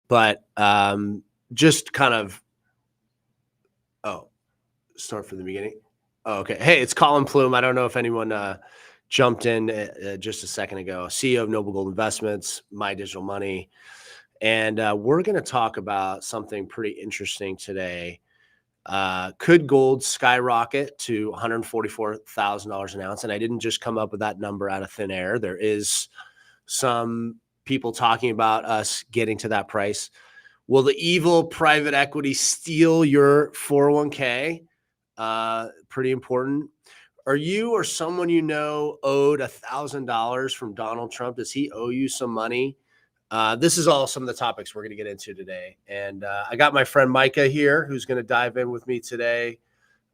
But just kind of, start from the beginning. Oh, okay. Hey, it's Colin Plume. I don't know if anyone jumped in just a second ago. CEO of Noble Gold Investments, My Digital Money. And we're going to talk about something pretty interesting today. Could gold skyrocket to $144,000 an ounce? And I didn't just come up with that number out of thin air. There is some people talking about us getting to that price. Will the evil private equity steal your 401k? Pretty important. Are you or someone you know owed $1,000 from Donald Trump? Does he owe you some money? This is all some of the topics we're going to get into today. And I got my friend Micah here, who's going to dive in with me today.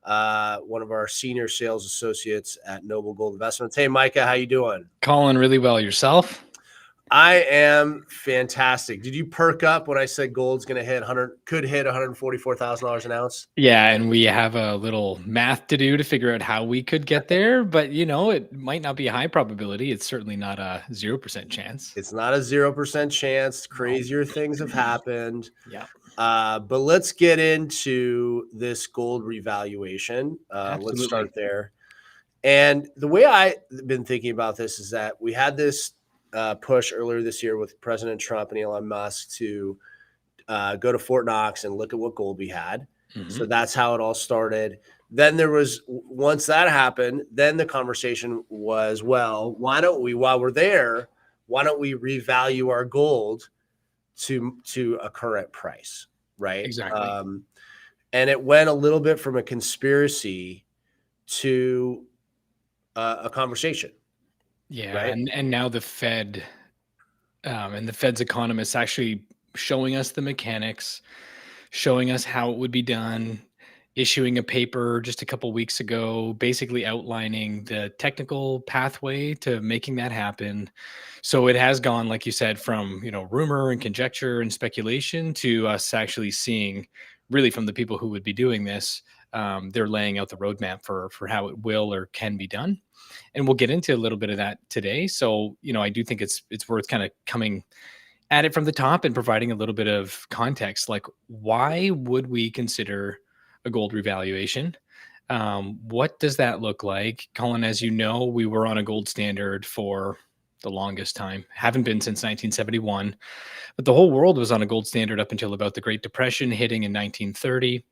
One of our senior sales associates at Noble Gold Investments. Hey, Micah, how you doing? Colin, really well. Yourself? I am fantastic. Did you perk up when I said gold's going to could hit $144,000 an ounce? Yeah, and we have a little math to do to figure out how we could get there, but it might not be a high probability. It's certainly not a 0% chance. It's not a 0% chance. Crazier things have happened. Yeah. But let's get into this gold revaluation. Let's start there. And the way I've been thinking about this is that we had this push earlier this year with President Trump and Elon Musk to go to Fort Knox and look at what gold we had. Mm-hmm. So that's how it all started. Then once that happened, then the conversation was, well, why don't we, while we're there, why don't we revalue our gold to a current price, right? Exactly. And it went a little bit from a conspiracy to a conversation. Yeah, right? And now the Fed and the Fed's economists actually showing us the mechanics, showing us how it would be done, issuing a paper just a couple weeks ago, basically outlining the technical pathway to making that happen. So it has gone, like you said, from rumor and conjecture and speculation to us actually seeing, really from the people who would be doing this, they're laying out the roadmap for how it will or can be done. And we'll get into a little bit of that today. So, I do think it's worth kind of coming at it from the top and providing a little bit of context. Like, why would we consider a gold revaluation? What does that look like? Colin, as you know, we were on a gold standard for the longest time, haven't been since 1971, but the whole world was on a gold standard up until about the Great Depression hitting in 1930.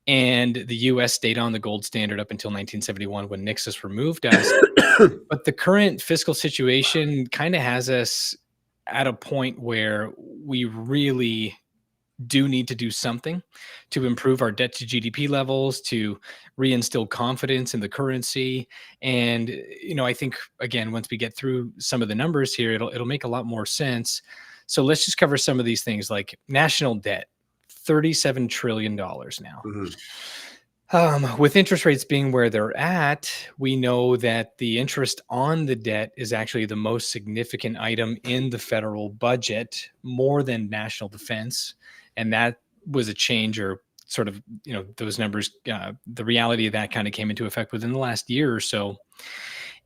And the U.S. stayed on the gold standard up until 1971 when Nixon removed us. But the current fiscal situation kind of has us at a point where we really do need to do something to improve our debt to GDP levels, to reinstill confidence in the currency. And, I think, again, once we get through some of the numbers here, it'll make a lot more sense. So let's just cover some of these things, like national debt. $37 trillion now. Mm-hmm. With interest rates being where they're at, we know that the interest on the debt is actually the most significant item in the federal budget, more than national defense. And that was a change, or sort of, those numbers, the reality of that kind of came into effect within the last year or so.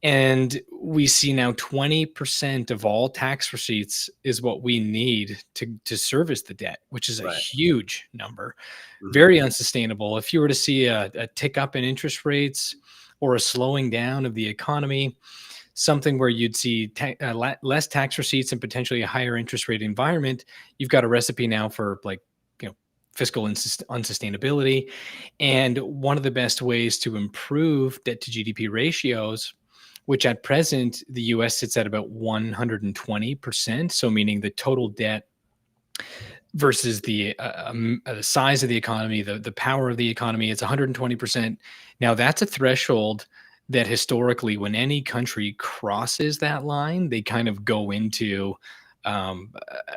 And we see now 20% of all tax receipts is what we need to service the debt, which is a huge number, very unsustainable. If you were to see a tick up in interest rates or a slowing down of the economy, something where you'd see less tax receipts and potentially a higher interest rate environment, you've got a recipe now for fiscal unsustainability. And one of the best ways to improve debt to GDP ratios, which at present, the US sits at about 120%. So meaning the total debt versus the size of the economy, the power of the economy, it's 120%. Now that's a threshold that historically, when any country crosses that line, they kind of go into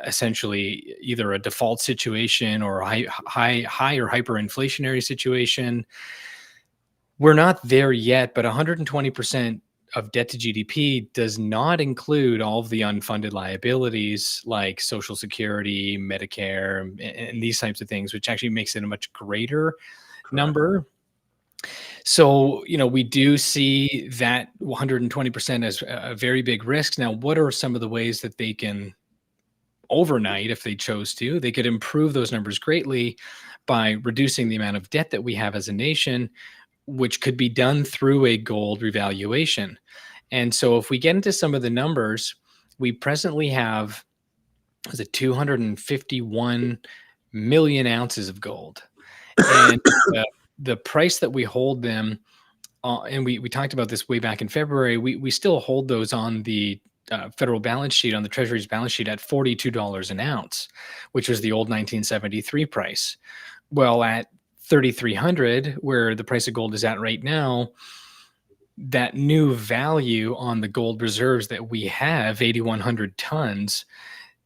essentially either a default situation or a high or hyperinflationary situation. We're not there yet, but 120% of debt to GDP does not include all of the unfunded liabilities like Social Security, Medicare, and these types of things, which actually makes it a much greater number. So, we do see that 120% as a very big risk. Now, what are some of the ways that they can overnight if they chose to. They could improve those numbers greatly by reducing the amount of debt that we have as a nation, which could be done through a gold revaluation. And so if we get into some of the numbers, we presently have, is it 251 million ounces of gold. And the price that we hold them, and we talked about this way back in February, we still hold those on the federal balance sheet, on the Treasury's balance sheet, at $42 an ounce, which was the old 1973 price. Well, at 3,300, where the price of gold is at right now, that new value on the gold reserves that we have, 8,100 tons,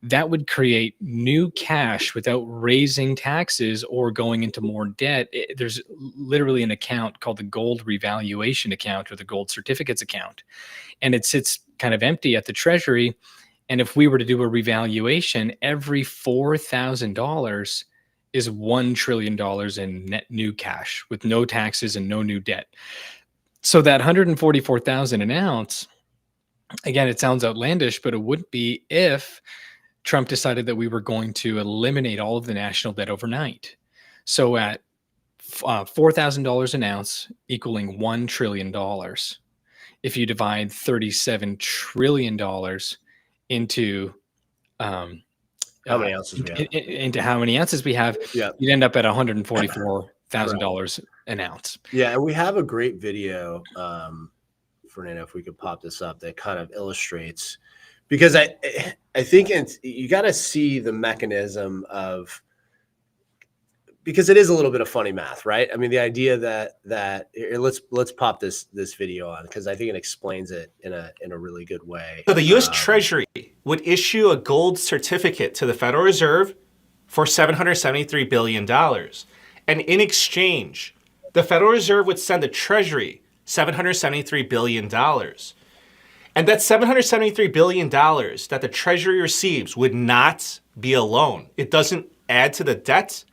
that would create new cash without raising taxes or going into more debt. There's literally an account called the gold revaluation account, or the gold certificates account, and it sits kind of empty at the Treasury. And if we were to do a revaluation, every $4,000 is $1 trillion in net new cash with no taxes and no new debt. So that 144,000 an ounce, again, it sounds outlandish, but it wouldn't be if Trump decided that we were going to eliminate all of the national debt overnight. So at $4,000 an ounce, equaling $1 trillion, if you divide $37 trillion into how many ounces we have, into how many ounces we have, you'd end up at $144,000 an ounce. Yeah, and we have a great video, Fernando, if we could pop this up, that kind of illustrates, because I think you got to see the mechanism of, because it is a little bit of funny math, right? I mean, the idea that let's pop this video on, because I think it explains it in a really good way. So the U.S. Treasury would issue a gold certificate to the Federal Reserve for $773 billion. And in exchange, the Federal Reserve would send the Treasury $773 billion. And that $773 billion that the Treasury receives would not be a loan. It doesn't add to the debt.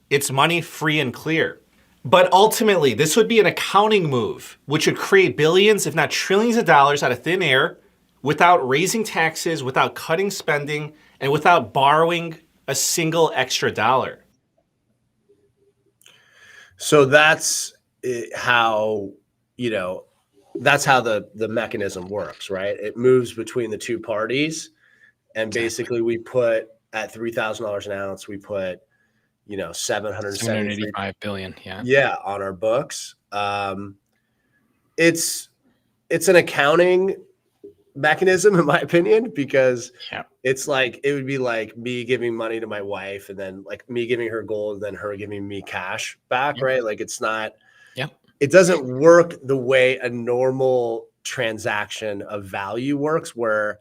It's money free and clear. But ultimately, this would be an accounting move, which would create billions, if not trillions of dollars out of thin air, without raising taxes, without cutting spending, and without borrowing a single extra dollar. So that's how, that's how the mechanism works, right? It moves between the two parties. And basically we put at $3,000 an ounce, we put, $785 billion. Yeah. On our books. It's an accounting mechanism, in my opinion, because it's like, it would be like me giving money to my wife, and then like me giving her gold, and then her giving me cash back. Right. Like it's not, it doesn't work the way a normal transaction of value works, where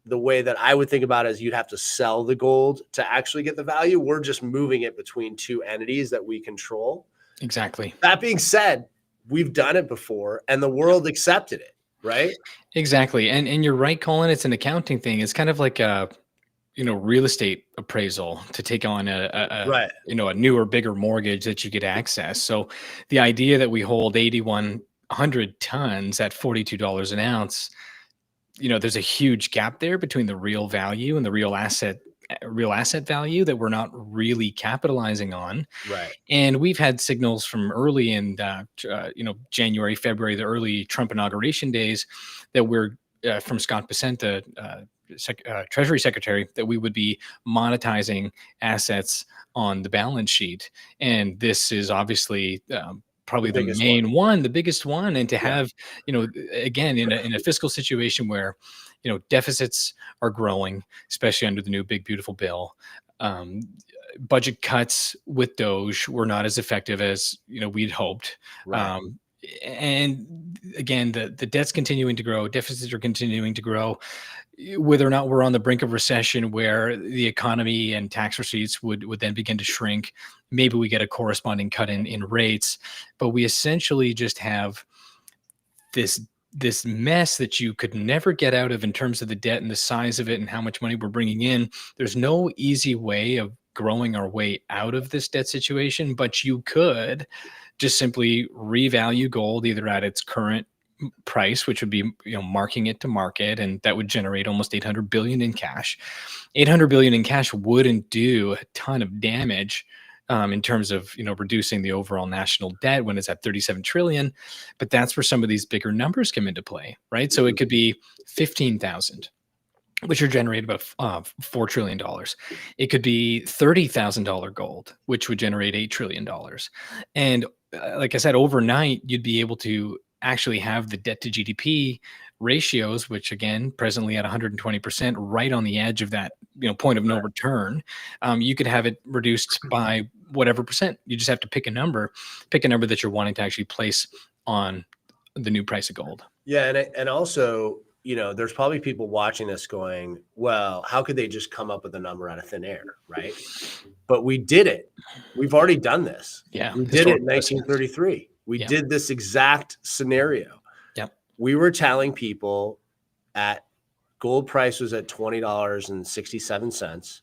the way that I would think about it is you'd have to sell the gold to actually get the value. We're just moving it between two entities that we control. Exactly. That being said, we've done it before and the world accepted it, right? Exactly. And you're right, Colin, it's an accounting thing. It's kind of like a, real estate appraisal to take on a newer, bigger mortgage that you get access. So the idea that we hold 8,100 tons at $42 an ounce, there's a huge gap there between the real value and the real asset value that we're not really capitalizing on. Right. And we've had signals from early in, January, February, the early Trump inauguration days, that we're from Scott Bessent, the Treasury Secretary, that we would be monetizing assets on the balance sheet. And this is obviously probably the main one, the biggest one. And to have, again, in a fiscal situation where, deficits are growing, especially under the new big, beautiful bill, budget cuts with Doge were not as effective as, we'd hoped. Right. And again, the debt's continuing to grow, deficits are continuing to grow. Whether or not we're on the brink of recession where the economy and tax receipts would then begin to shrink, maybe we get a corresponding cut in rates, but we essentially just have this mess that you could never get out of in terms of the debt and the size of it and how much money we're bringing in. There's no easy way of growing our way out of this debt situation, but you could just simply revalue gold either at its current price, which would be, marking it to market, and that would generate almost 800 billion in cash. 800 billion in cash wouldn't do a ton of damage in terms of reducing the overall national debt when it's at 37 trillion, but that's where some of these bigger numbers come into play, right? So it could be 15,000, which would generate about $4 trillion. It could be $30,000 gold, which would generate $8 trillion. And like I said, overnight, you'd be able to actually have the debt to GDP ratios, which again, presently at 120%, right on the edge of that point of no return. You could have it reduced by whatever percent. You just have to pick a number that you're wanting to actually place on the new price of gold. Yeah. And also, there's probably people watching this going, well, how could they just come up with a number out of thin air, right? But we did it. We've already done this. Yeah. We did it in 1933. We did this exact scenario. Yep. We were telling people gold price was at $20.67.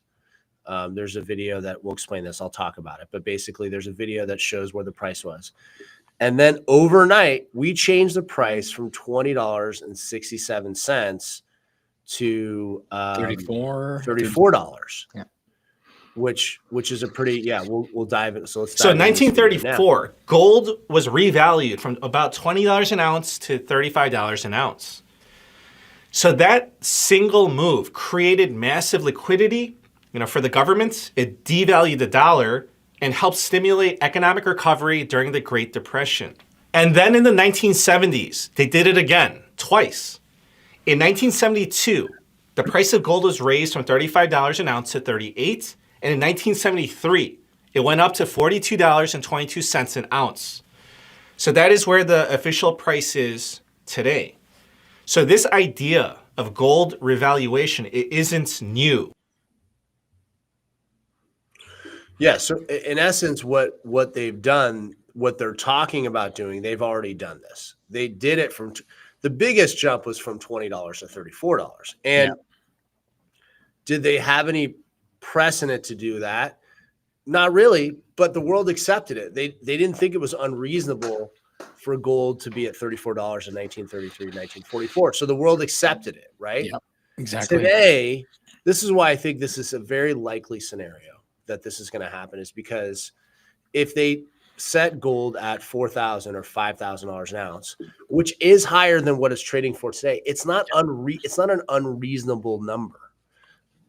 There's a video that will explain this. I'll talk about it. But basically, there's a video that shows where the price was. And then overnight, we changed the price from $20.67 to $34. Yeah. Which is a pretty, we'll dive in. So let's dive So 1934, gold was revalued from about $20 an ounce to $35 an ounce. So that single move created massive liquidity, for the governments. It devalued the dollar and helped stimulate economic recovery during the Great Depression. And then in the 1970s, they did it again, twice. In 1972, the price of gold was raised from $35 an ounce to $38. And in 1973, it went up to $42.22 an ounce. So that is where the official price is today. So this idea of gold revaluation, it isn't new. Yeah. So in essence, what they've done, what they're talking about doing, they've already done this. They did it from the biggest jump was from $20 to $34. And did they have any precedent to do that? Not really, but the world accepted it. They didn't think it was unreasonable for gold to be at $34 in 1933, 1944. So the world accepted it, right? Yeah, exactly. Today, this is why I think this is a very likely scenario that this is going to happen, is because if they set gold at $4,000 or $5,000 an ounce, which is higher than what it's trading for today, it's not an unreasonable number.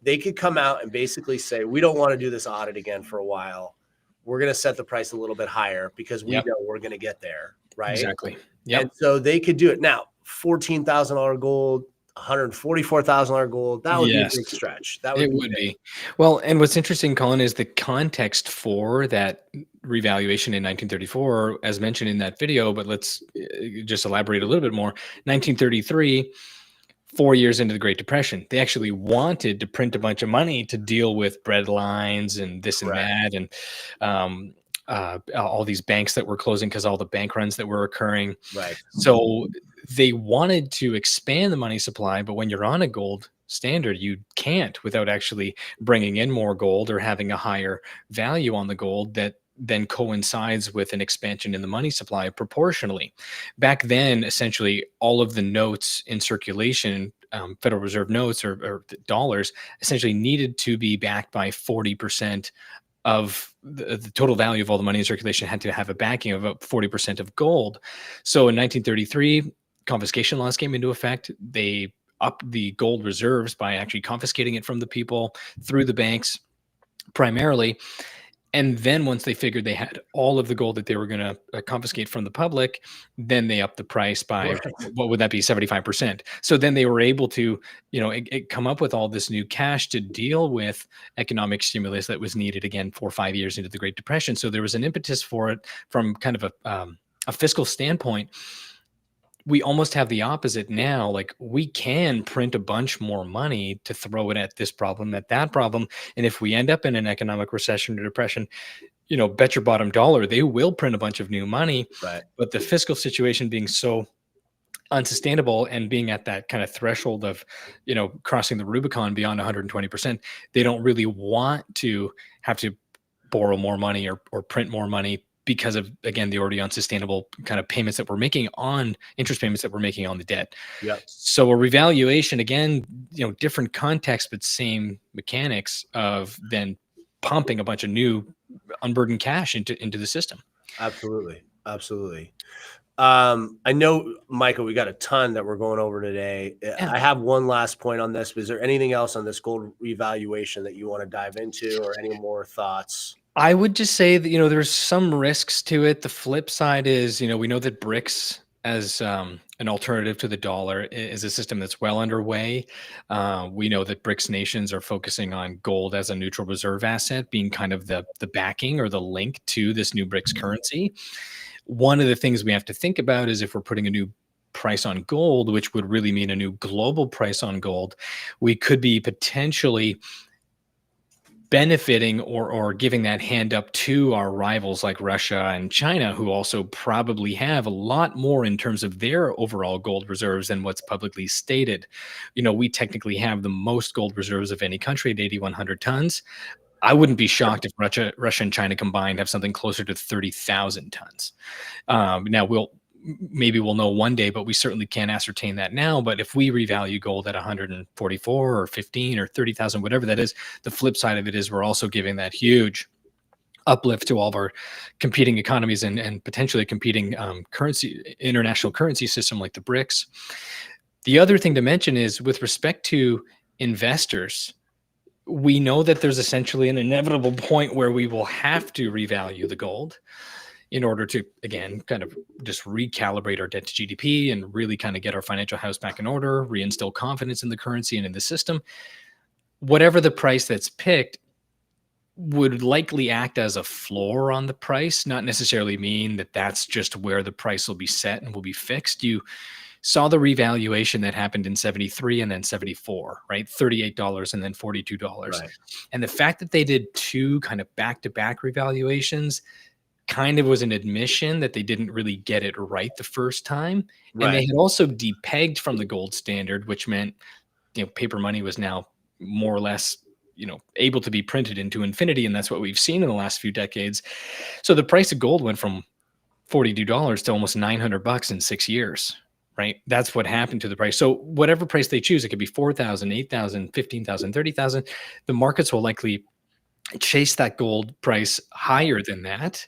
They could come out and basically say, we don't want to do this audit again for a while. We're going to set the price a little bit higher because we know we're going to get there, right? Exactly. Yeah. And so they could do it. Now, $14,000 gold, $144,000 gold, that would be a big stretch. It would be. Well, and what's interesting, Colin, is the context for that revaluation in 1934, as mentioned in that video, but let's just elaborate a little bit more. 1933, 4 years into the Great Depression, they actually wanted to print a bunch of money to deal with bread lines and this and that, and all these banks that were closing because all the bank runs that were occurring. Right. So they wanted to expand the money supply, but when you're on a gold standard, you can't without actually bringing in more gold or having a higher value on the gold that then coincides with an expansion in the money supply proportionally. Back then, essentially, all of the notes in circulation, Federal Reserve notes or dollars, essentially needed to be backed by 40% of the total value of all the money in circulation had to have a backing of about 40% of gold. So in 1933, confiscation laws came into effect. They upped the gold reserves by actually confiscating it from the people through the banks primarily. And then once they figured they had all of the gold that they were going to confiscate from the public, then they upped the price by, what would that be, 75%. So then they were able to, come up with all this new cash to deal with economic stimulus that was needed again 4 or 5 years into the Great Depression. So there was an impetus for it from kind of a fiscal standpoint. We almost have the opposite now. Like, we can print a bunch more money to throw it at this problem, at that problem. And if we end up in an economic recession or depression, bet your bottom dollar, they will print a bunch of new money. Right. But the fiscal situation being so unsustainable and being at that kind of threshold of, crossing the Rubicon beyond 120%, they don't really want to have to borrow more money or print more money, because of, again, the already unsustainable kind of payments that we're making on interest payments that we're making on the debt. Yep. So a revaluation, again, different context, but same mechanics of then pumping a bunch of new unburdened cash into the system. Absolutely. Absolutely. I know, Michael, we got a ton that we're going over today. Yeah. I have one last point on this. Is there anything else on this gold revaluation that you want to dive into, or any more thoughts? I would just say that, there's some risks to it. The flip side is, we know that BRICS as an alternative to the dollar is a system that's well underway. We know that BRICS nations are focusing on gold as a neutral reserve asset, being kind of the backing or the link to this new BRICS currency. One of the things we have to think about is if we're putting a new price on gold, which would really mean a new global price on gold, we could be potentially benefiting or giving that hand up to our rivals like Russia and China, who also probably have a lot more in terms of their overall gold reserves than what's publicly stated. We technically have the most gold reserves of any country at 8,100 tons. I wouldn't be shocked if Russia and China combined have something closer to 30,000 tons. Now maybe we'll know one day, but we certainly can't ascertain that now. But if we revalue gold at 144 or 15 or 30,000, whatever that is, the flip side of it is we're also giving that huge uplift to all of our competing economies and potentially competing international currency system like the BRICS. The other thing to mention is with respect to investors, we know that there's essentially an inevitable point where we will have to revalue the gold in order to, again, kind of just recalibrate our debt to GDP and really kind of get our financial house back in order, reinstill confidence in the currency and in the system. Whatever the price that's picked would likely act as a floor on the price, not necessarily mean that that's just where the price will be set and will be fixed. You saw the revaluation that happened in 73 and then 74, right? $38 and then $42. Right. And the fact that they did two kind of back-to-back revaluations kind of was an admission that they didn't really get it right the first time. Right. And they had also depegged from the gold standard, which meant, paper money was now more or less, able to be printed into infinity. And that's what we've seen in the last few decades. So the price of gold went from $42 to almost $900 in 6 years, right? That's what happened to the price. So whatever price they choose, it could be 4,000, 8,000, 15,000, 30,000. The markets will likely chase that gold price higher than that.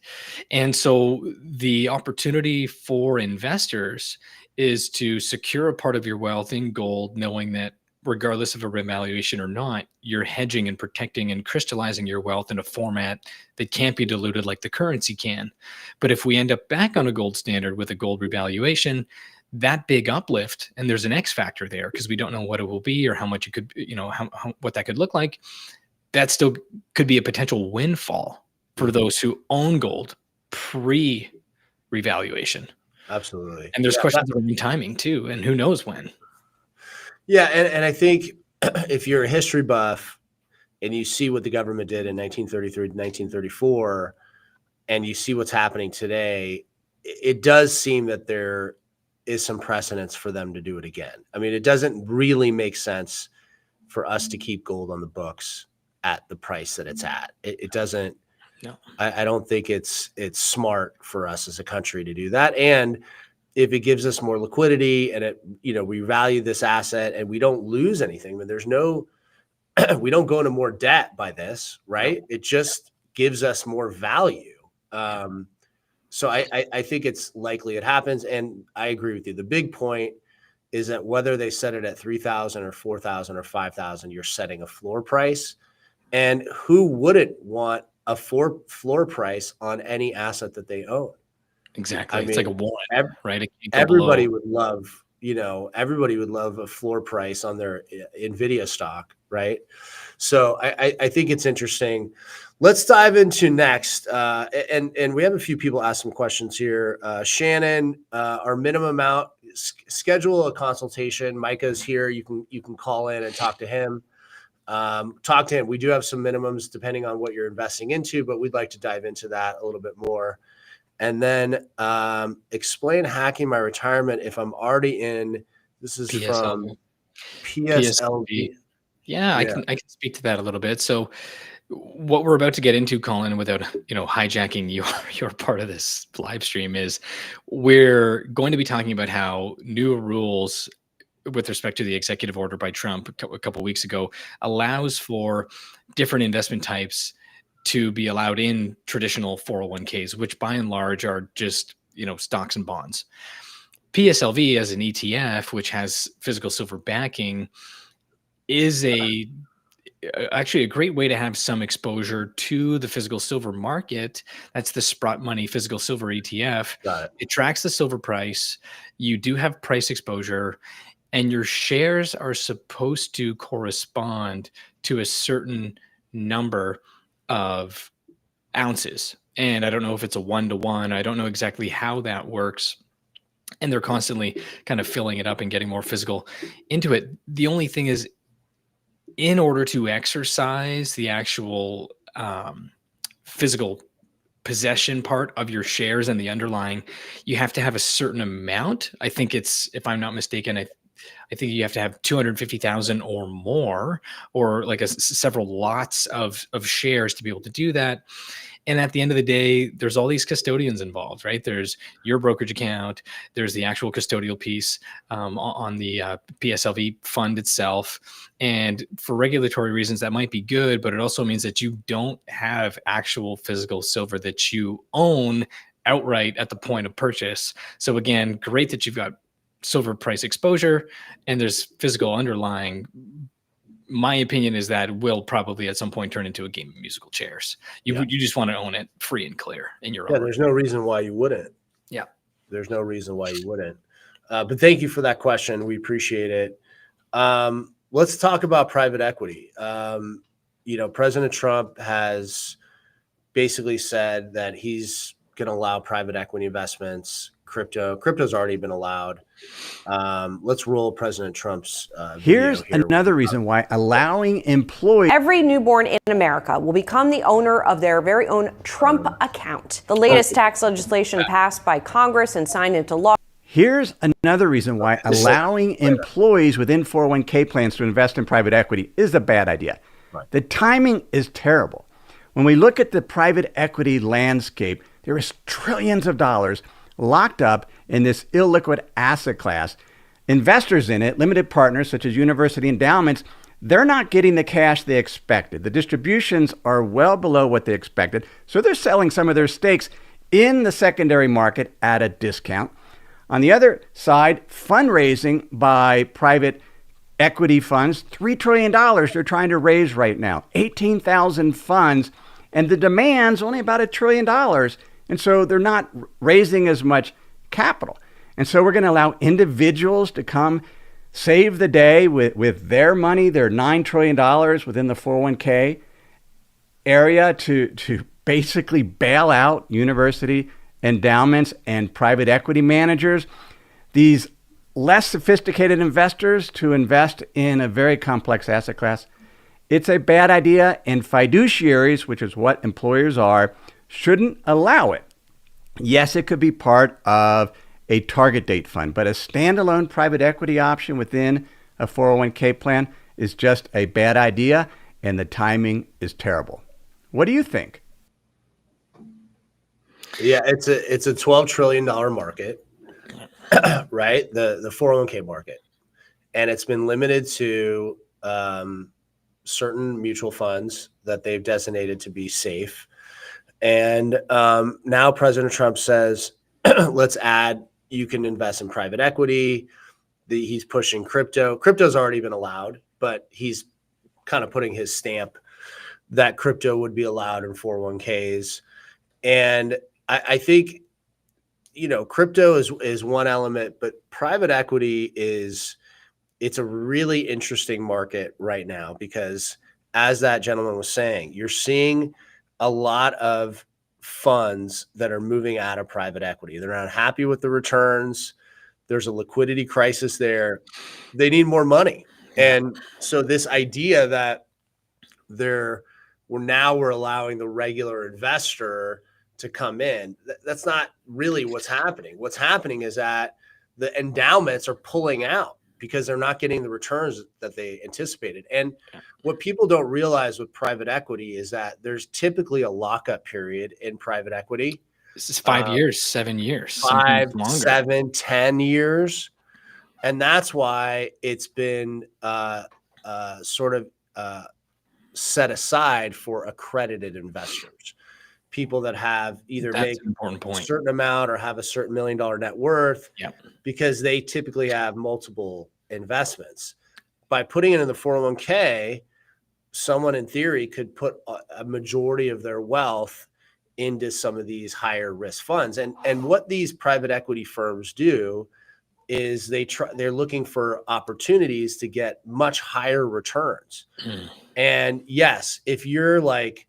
And so the opportunity for investors is to secure a part of your wealth in gold, knowing that regardless of a revaluation or not, you're hedging and protecting and crystallizing your wealth in a format that can't be diluted like the currency can. But if we end up back on a gold standard with a gold revaluation, that big uplift, and there's an X factor there because we don't know what it will be or how much it could, what that could look like, that still could be a potential windfall for those who own gold pre-revaluation. Absolutely. And there's questions around timing too, and who knows when. Yeah, and I think if you're a history buff and you see what the government did in 1933 to 1934, and you see what's happening today, it does seem that there is some precedence for them to do it again. I mean, it doesn't really make sense for us to keep gold on the books at the price that it's at. It doesn't. No. I don't think it's smart for us as a country to do that. And if it gives us more liquidity and we value this asset and we don't lose anything, then there's no, we don't go into more debt by this, right? No. It just gives us more value. So I think it's likely it happens. And I agree with you. The big point is that whether they set it at 3,000 or 4,000 or 5,000, you're setting a floor price. And who wouldn't want a floor price on any asset that they own? Exactly. It's like a warrant, right? Everybody would love, everybody would love a floor price on their NVIDIA stock, right? So I think it's interesting. Let's dive into next. And we have a few people ask some questions here. Shannon, our minimum amount, schedule a consultation. Micah's here. You can call in and talk to him. Talk to him. We do have some minimums depending on what you're investing into, but we'd like to dive into that a little bit more. And then explain hacking my retirement if I'm already in. This is from PSLV. Yeah, I can speak to that a little bit. So What we're about to get into, Colin, without hijacking your part of this live stream, is we're going to be talking about how new rules with respect to the executive order by Trump a couple of weeks ago allows for different investment types to be allowed in traditional 401ks, which by and large are just stocks and bonds. PSLV as an ETF, which has physical silver backing, is actually a great way to have some exposure to the physical silver market. That's the Sprott Money Physical Silver ETF. Got it. It tracks the silver price. You do have price exposure, and your shares are supposed to correspond to a certain number of ounces. And I don't know if it's a 1-to-1. I don't know exactly how that works. And they're constantly kind of filling it up and getting more physical into it. The only thing is, in order to exercise the actual physical possession part of your shares and the underlying, you have to have a certain amount. I think it's, if I'm not mistaken, I think you have to have 250,000 or more, or like several lots of shares to be able to do that. And at the end of the day, there's all these custodians involved, right? There's your brokerage account. There's the actual custodial piece on the PSLV fund itself. And for regulatory reasons, that might be good, but it also means that you don't have actual physical silver that you own outright at the point of purchase. So again, great that you've got silver price exposure and there's physical underlying. My opinion is that will probably at some point turn into a game of musical chairs. You just want to own it free and clear in your own. Yeah, there's no reason why you wouldn't. Yeah. There's no reason why you wouldn't. But thank you for that question. We appreciate it. Let's talk about private equity. President Trump has basically said that he's going to allow private equity investments. Crypto's already been allowed. Let's roll President Trump's Here's video here. Another reason why allowing employees. Every newborn in America will become the owner of their very own Trump account. The latest tax legislation passed by Congress and signed into law. Here's another reason why allowing employees within 401k plans to invest in private equity is a bad idea. Right. The timing is terrible. When we look at the private equity landscape, there is trillions of dollars locked up in this illiquid asset class. Investors in it, limited partners such as university endowments, they're not getting the cash they expected. The distributions are well below what they expected, so they're selling some of their stakes in the secondary market at a discount. On the other side, fundraising by private equity funds, $3 trillion they're trying to raise right now, 18,000 funds, and the demand's only about $1 trillion. And so they're not raising as much capital. And so we're going to allow individuals to come save the day with their money, their $9 trillion within the 401k area to basically bail out university endowments and private equity managers. These less sophisticated investors to invest in a very complex asset class. It's a bad idea, and fiduciaries, which is what employers are, shouldn't allow it. Yes, it could be part of a target date fund, but a standalone private equity option within a 401k plan is just a bad idea, and the timing is terrible. What do you think? Yeah, it's a $12 trillion market, right? The 401k market, and it's been limited to certain mutual funds that they've designated to be safe. And now President Trump says, let's add, you can invest in private equity. He's pushing crypto. Crypto's already been allowed, but he's kind of putting his stamp that crypto would be allowed in 401ks. And I think, crypto is one element, but private equity it's a really interesting market right now because, as that gentleman was saying, you're seeing a lot of funds that are moving out of private equity. They're not happy with the returns. There's a liquidity crisis there. They need more money. And so this idea that we're allowing the regular investor to come in, that's not really what's happening. What's happening is that the endowments are pulling out because they're not getting the returns that they anticipated. And what people don't realize with private equity is that there's typically a lockup period in private equity. This is 5 years, 7 years, 5, longer. 7, 10 years. And that's why it's been sort of set aside for accredited investors, people that have either That's make an important point. a certain amount or have a certain $1 million net worth, because they typically have multiple investments. By putting it in the 401k, someone in theory could put a majority of their wealth into some of these higher risk funds. And what these private equity firms do is they're looking for opportunities to get much higher returns. And yes, if you're like,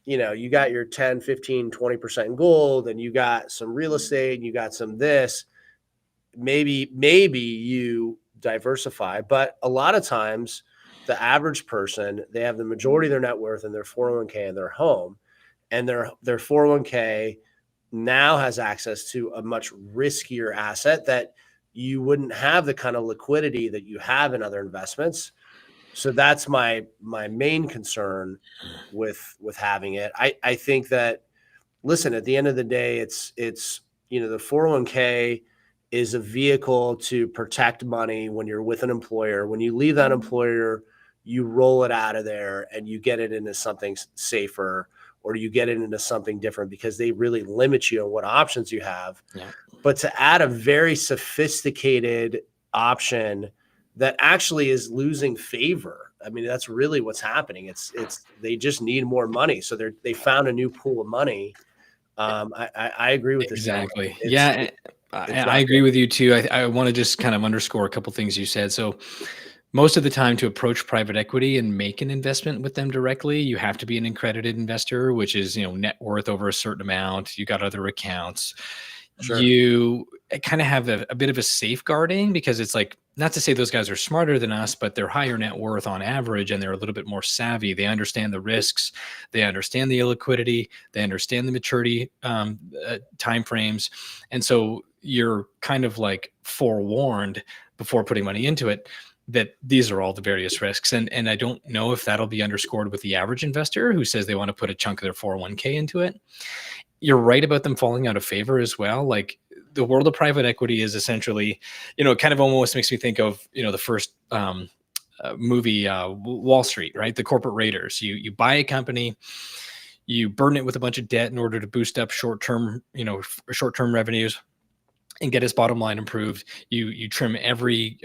you got your 10, 15, 20% in gold, and you got some real estate, and you got some this, maybe you diversify. But a lot of times the average person, they have the majority of their net worth in their 401k in their home, and their 401k now has access to a much riskier asset that you wouldn't have the kind of liquidity that you have in other investments. So that's my main concern with having it. I think that, listen, at the end of the day, it's the 401k is a vehicle to protect money when you're with an employer. When you leave that employer, you roll it out of there and you get it into something safer, or you get it into something different, because they really limit you on what options you have. But to add a very sophisticated option that actually is losing favor, I mean, that's really what's happening. It's they just need more money, so they found a new pool of money. I agree with this. Exactly. I agree with you too. I want to just kind of underscore a couple things you said. So most of the time, to approach private equity and make an investment with them directly, you have to be an accredited investor, which is, net worth over a certain amount. You got other accounts. Sure. You kind of have a bit of a safeguarding, because it's like, not to say those guys are smarter than us, but they're higher net worth on average, and they're a little bit more savvy. They understand the risks. They understand the illiquidity. They understand the maturity timeframes. And so you're kind of like forewarned before putting money into it that these are all the various risks. And I don't know if that'll be underscored with the average investor who says they want to put a chunk of their 401k into it. You're right about them falling out of favor as well. Like, the world of private equity is essentially, it kind of almost makes me think of, the first movie, Wall Street, right? The corporate raiders. You buy a company, you burden it with a bunch of debt in order to boost up short-term revenues and get its bottom line improved. You trim every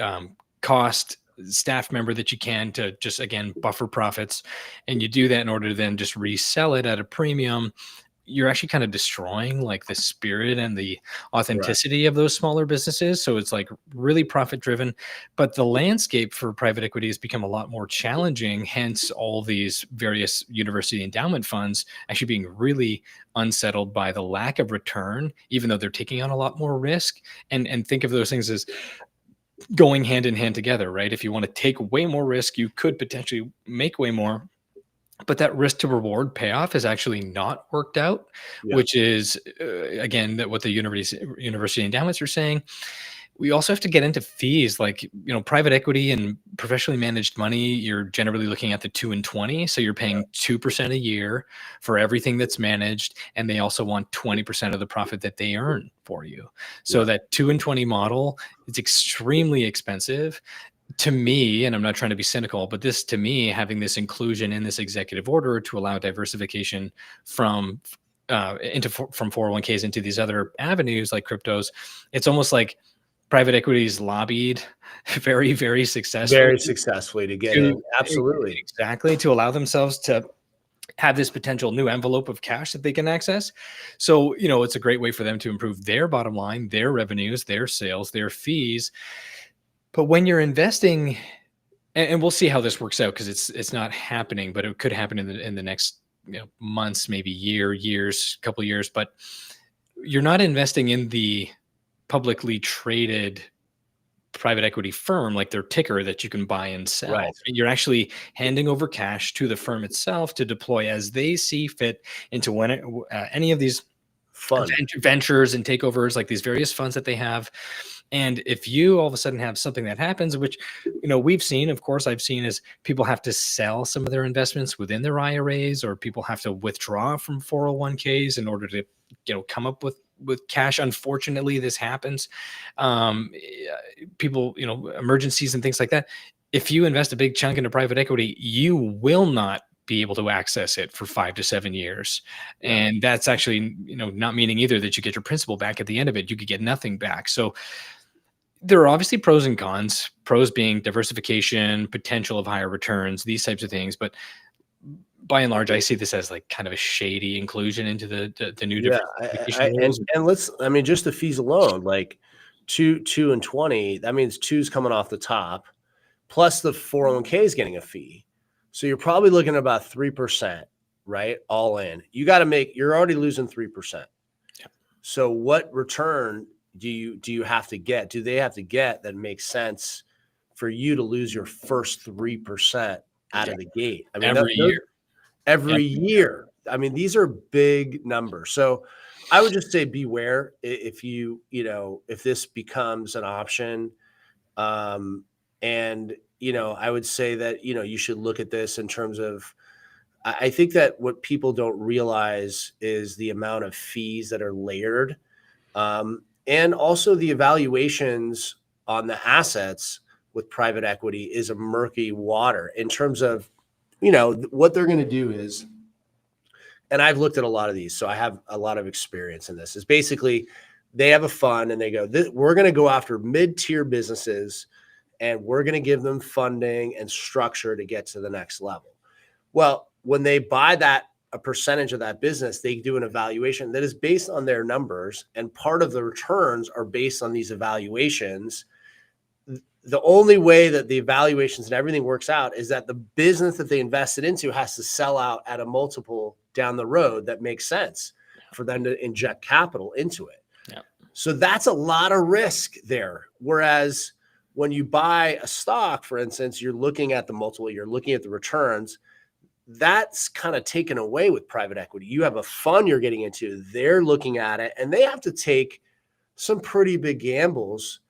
cost staff member that you can to just, again, buffer profits. And you do that in order to then just resell it at a premium. You're actually kind of destroying like the spirit and the authenticity of those smaller businesses. So it's like really profit driven, but the landscape for private equity has become a lot more challenging. Hence all these various university endowment funds actually being really unsettled by the lack of return, even though they're taking on a lot more risk. And think of those things as going hand in hand together, right? If you want to take way more risk, you could potentially make way more. But that risk to reward payoff has actually not worked out, which is, again, what the university endowments are saying. We also have to get into fees, like, private equity and professionally managed money. You're generally looking at the 2 and 20. So you're paying 2% a year for everything that's managed. And they also want 20% of the profit that they earn for you. So that 2 and 20 model is extremely expensive. To me, and I'm not trying to be cynical, but to me, having this inclusion in this executive order to allow diversification from 401ks into these other avenues like cryptos, it's almost like private equity's lobbied very, very successfully to get in. Absolutely. Exactly. To allow themselves to have this potential new envelope of cash that they can access. So, it's a great way for them to improve their bottom line, their revenues, their sales, their fees. But when you're investing, and we'll see how this works out, because it's not happening, but it could happen in the next months, maybe couple years. But you're not investing in the publicly traded private equity firm, like their ticker that you can buy and sell. Right. You're actually handing over cash to the firm itself to deploy as they see fit into any of these ventures and takeovers, like these various funds that they have. And if you all of a sudden have something that happens, which, we've seen, of course, I've seen is people have to sell some of their investments within their IRAs, or people have to withdraw from 401ks in order to, come up with cash. Unfortunately, this happens. People, emergencies and things like that. If you invest a big chunk into private equity, you will not be able to access it for 5 to 7 years. And that's actually, not meaning either that you get your principal back at the end of it. You could get nothing back. So there are obviously pros and cons, pros being diversification, potential of higher returns, these types of things. But by and large, I see this as like kind of a shady inclusion into the new diversification rules. And just the fees alone, like 2 and 20, that means 2's coming off the top, plus the 401k is getting a fee. So you're probably looking at about 3%, right? All in. You're already losing 3%. Yeah. So what return do you have to get? Do they have to get that makes sense for you to lose your first 3% out of the gate? I mean, every year. I mean, these are big numbers. So I would just say beware if if this becomes an option. And, I would say that, you should look at this in terms of, I think that what people don't realize is the amount of fees that are layered. And also the evaluations on the assets with private equity is a murky water in terms of, what they're going to do is, and I've looked at a lot of these, so I have a lot of experience in this, is basically they have a fund and they go, we're going to go after mid-tier businesses and we're going to give them funding and structure to get to the next level. Well, when they buy a percentage of that business, they do an evaluation that is based on their numbers, and part of the returns are based on these evaluations. The only way that the evaluations and everything works out is that the business that they invested into has to sell out at a multiple down the road that makes sense for them to inject capital into it. Yeah. So that's a lot of risk there. Whereas when you buy a stock, for instance, you're looking at the multiple, you're looking at the returns. That's kind of taken away with private equity. You have a fund you're getting into, they're looking at it, and they have to take some pretty big gambles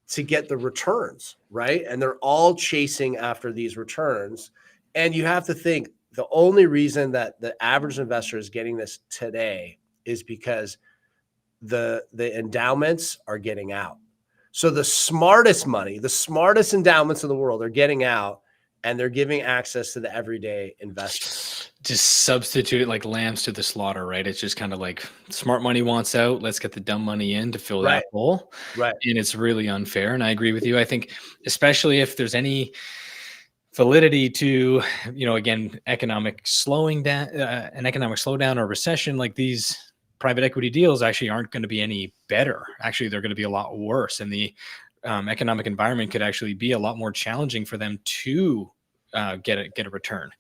to get the returns, right? And they're all chasing after these returns. And you have to think the only reason that the average investor is getting this today is because the endowments are getting out. So the smartest money, the smartest endowments in the world are getting out, and they're giving access to the everyday investor. Just substitute it like lambs to the slaughter, right? It's just kind of like smart money wants out. Let's get the dumb money in to fill that hole. Right. And it's really unfair. And I agree with you. I think especially if there's any validity to, again, economic slowing down, an economic slowdown or recession, like these private equity deals actually aren't going to be any better. Actually, they're going to be a lot worse. And the economic environment could actually be a lot more challenging for them to get a return.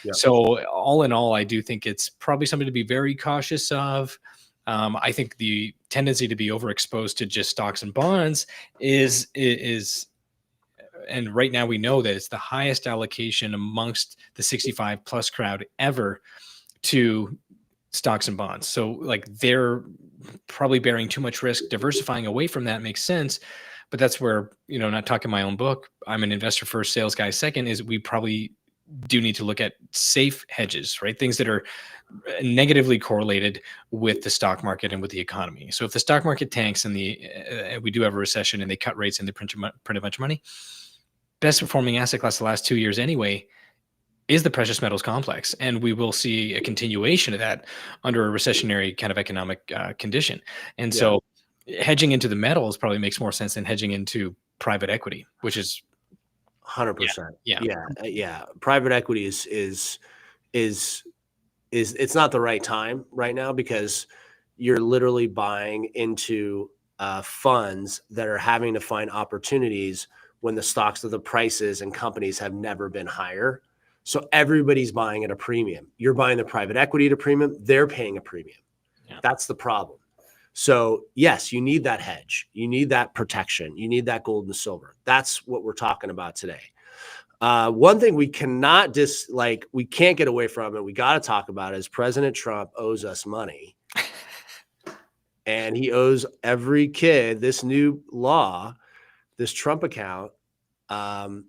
Yeah. So all in all, I do think it's probably something to be very cautious of. I think the tendency to be overexposed to just stocks and bonds is, and right now we know that it's the highest allocation amongst the 65 plus crowd ever to stocks and bonds. So like they're probably bearing too much risk. Diversifying away from that makes sense. But that's where, not talking my own book, I'm an investor first, sales guy second, is we probably do need to look at safe hedges, right? Things that are negatively correlated with the stock market and with the economy. So if the stock market tanks and we do have a recession and they cut rates and they print a bunch of money, best performing asset class the last 2 years anyway is the precious metals complex. And we will see a continuation of that under a recessionary kind of economic condition. And so hedging into the metals probably makes more sense than hedging into private equity, which is 100%. Yeah. Private equity is it's not the right time right now because you're literally buying into funds that are having to find opportunities when the stocks of the prices and companies have never been higher. So everybody's buying at a premium. You're buying the private equity at a premium. They're paying a premium. Yeah. That's the problem. So yes, you need that hedge. You need that protection. You need that gold and silver. That's what we're talking about today. One thing we cannot we can't get away from, and we got to talk about is President Trump owes us money. and he owes every kid this new law, this Trump account. Play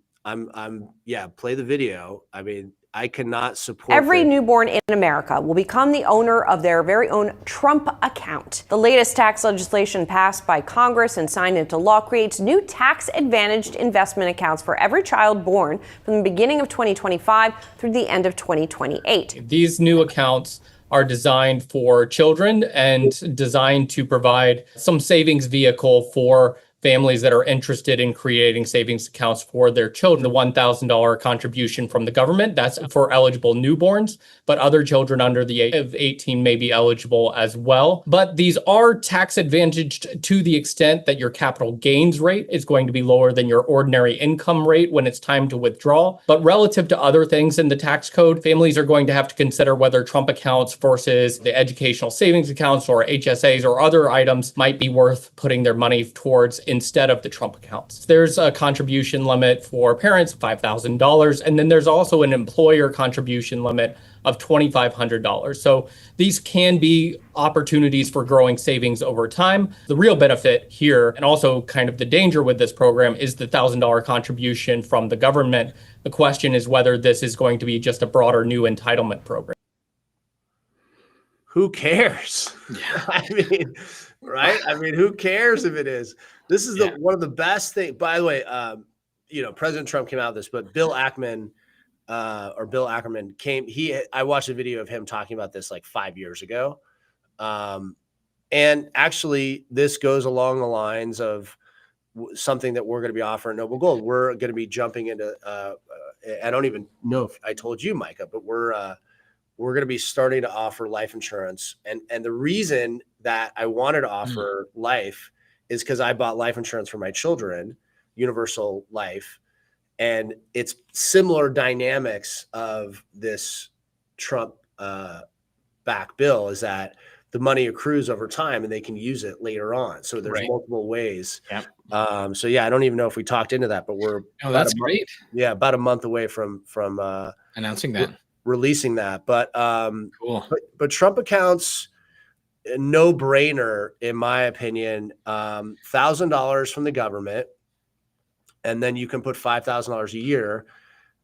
the video. I mean, I cannot support Every this. newborn in America will become the owner of their very own Trump account. The latest tax legislation passed by Congress and signed into law creates new tax-advantaged investment accounts for every child born from the beginning of 2025 through the end of 2028. These new accounts are designed for children and designed to provide some savings vehicle for families that are interested in creating savings accounts for their children. The $1,000 contribution from the government, that's for eligible newborns, but other children under the age of 18 may be eligible as well. But these are tax advantaged to the extent that your capital gains rate is going to be lower than your ordinary income rate when it's time to withdraw. But relative to other things in the tax code, families are going to have to consider whether Trump accounts versus the educational savings accounts or HSAs or other items might be worth putting their money towards instead of the Trump accounts. There's a contribution limit for parents, $5,000, and then there's also an employer contribution limit of $2,500. So these can be opportunities for growing savings over time. The real benefit here, and also kind of the danger with this program, is the $1,000 contribution from the government. The question is whether this is going to be just a broader new entitlement program. Who cares? Yeah. I mean, right? I mean, who cares if it is? This is one of the best things. By the way, President Trump came out with this, but Bill Ackman came. I watched a video of him talking about this like 5 years ago, and actually, this goes along the lines of something that we're going to be offering Noble Gold. We're going to be jumping into. I don't even know if I told you, Micah, but we're going to be starting to offer life insurance, and the reason that I wanted to offer life is because I bought life insurance for my children, universal life. And it's similar dynamics of this Trump back bill is that the money accrues over time and they can use it later on. So there's multiple ways. Yep. I don't even know if we talked into that, but we're that's great. Yeah, about a month away from announcing that, releasing that. But cool. But Trump accounts, no brainer in my opinion. $1,000 from the government. And then you can put $5,000 a year.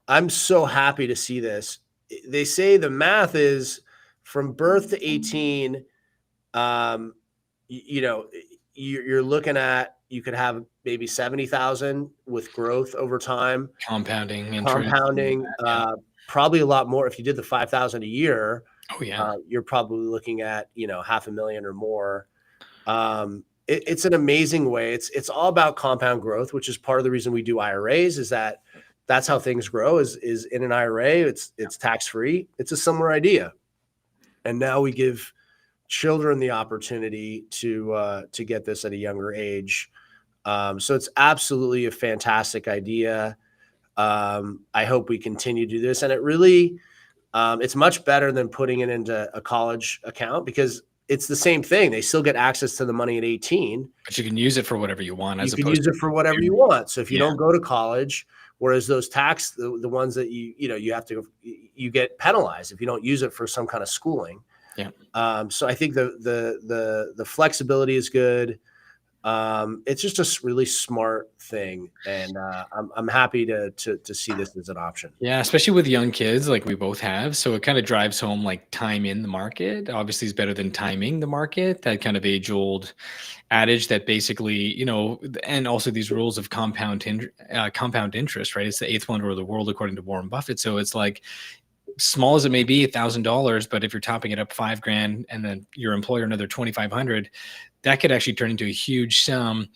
I'm so happy to see this. They say the math is from birth to 18. You're looking at, you could have maybe 70,000 with growth over time. Compounding. Probably a lot more if you did the 5,000 a year. Oh yeah. You're probably looking at, $500,000 or more. It's an amazing way. It's all about compound growth, which is part of the reason we do IRAs, is that's how things grow is in an IRA. It's tax-free. It's a similar idea. And now we give children the opportunity to get this at a younger age. So it's absolutely a fantastic idea. I hope we continue to do this. And it really, it's much better than putting it into a college account because it's the same thing. They still get access to the money at 18. But you can use it for whatever you want. You can use it for whatever you want. So if you don't go to college, whereas those the ones that you get penalized if you don't use it for some kind of schooling. Yeah. So I think the flexibility is good. It's just a really smart thing, and I'm happy to see this as an option. Yeah, especially with young kids like we both have. So it kind of drives home like time in the market obviously is better than timing the market. That kind of age-old adage that basically, and also these rules of compound interest, right? It's the eighth wonder of the world according to Warren Buffett. So it's like, small as it may be, $1,000, but if you're topping it up $5,000 and then your employer another $2,500, that could actually turn into a huge sum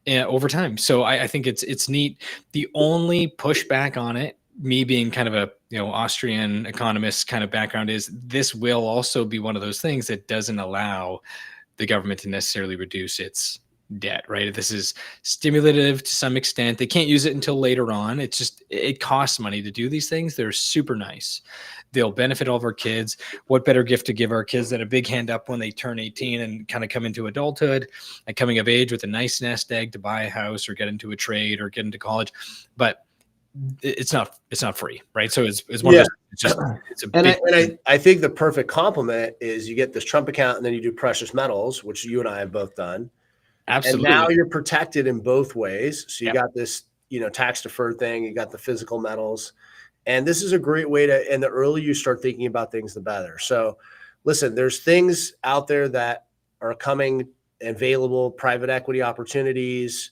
over time. So I think it's neat. The only pushback on it, me being kind of a Austrian economist kind of background, is this will also be one of those things that doesn't allow the government to necessarily reduce its debt, right? This is stimulative to some extent. They can't use it until later on. It costs money to do these things. They're super nice. They'll benefit all of our kids. What better gift to give our kids than a big hand up when they turn 18 and kind of come into adulthood and coming of age with a nice nest egg to buy a house or get into a trade or get into college. But it's not free, right? So it's one of those, it's a And big, I think the perfect complement is you get this Trump account and then you do precious metals, which you and I have both done. absolutely. And now you're protected in both ways. So you Yep. got this, tax deferred thing, you got the physical metals. And this is a great way to, and the earlier you start thinking about things, the better. So listen, there's things out there that are coming available, private equity opportunities.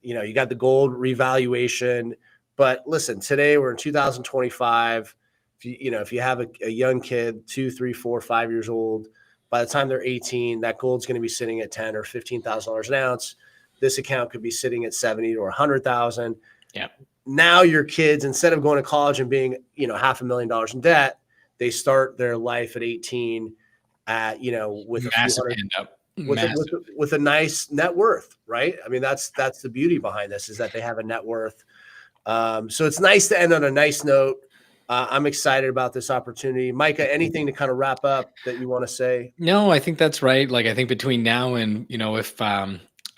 You got the gold revaluation. But listen, today we're in 2025. If you have a young kid, 2, 3, 4, 5 years old, by the time they're 18, that gold's going to be sitting at $10,000 or $15,000 an ounce. This account could be sitting at 70 or 100,000. Yeah. Now your kids, instead of going to college and being, $500,000 in debt, they start their life at 18 at, with a massive few hand up. hundred, with a nice net worth, right? I mean, that's the beauty behind this, is that they have a net worth. So it's nice to end on a nice note. I'm excited about this opportunity. Micah, anything to kind of wrap up that you want to say? No, I think that's right. Like, I think between now and, if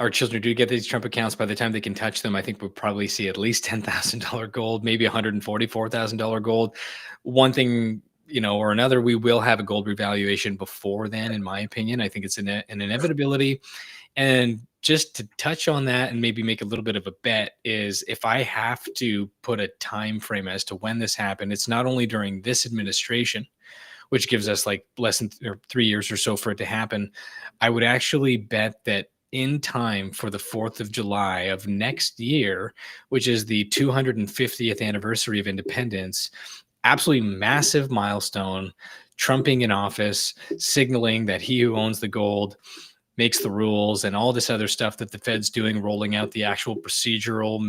our children do get these Trump accounts, by the time they can touch them, I think we'll probably see at least $10,000 gold, maybe $144,000 gold. One thing, or another, we will have a gold revaluation before then, in my opinion. I think it's an inevitability. And just to touch on that and maybe make a little bit of a bet is, if I have to put a time frame as to when this happened, it's not only during this administration, which gives us like less than 3 years or so for it to happen. I would actually bet that in time for the 4th of July of next year, which is the 250th anniversary of independence, absolutely massive milestone, Trumping in office, signaling that he who owns the gold makes the rules, and all this other stuff that the Fed's doing, rolling out the actual procedural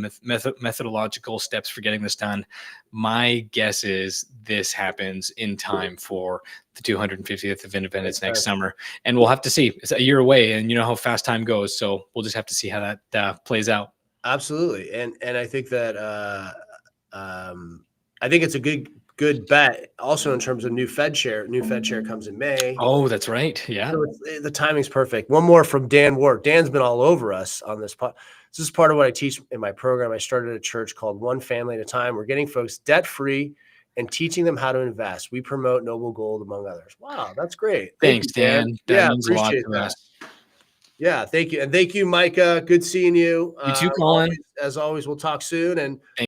methodological steps for getting this done. My guess is this happens in time for the 250th of independence next summer, and we'll have to see. It's a year away, and you know how fast time goes, so we'll just have to see how that plays out. Absolutely. And I think that I think it's a good bet also in terms of new Fed share. New Fed share comes in May. Oh, that's right. Yeah. So the timing's perfect. One more from Dan Ward. Dan's been all over us on this. This is part of what I teach in my program. I started a church called One Family at a Time. We're getting folks debt-free and teaching them how to invest. We promote noble gold, among others. Wow, that's great. Thanks, Dan. That means a lot to us. Yeah, thank you. And thank you, Micah. Good seeing you. You too, Colin. As always, we'll talk soon. And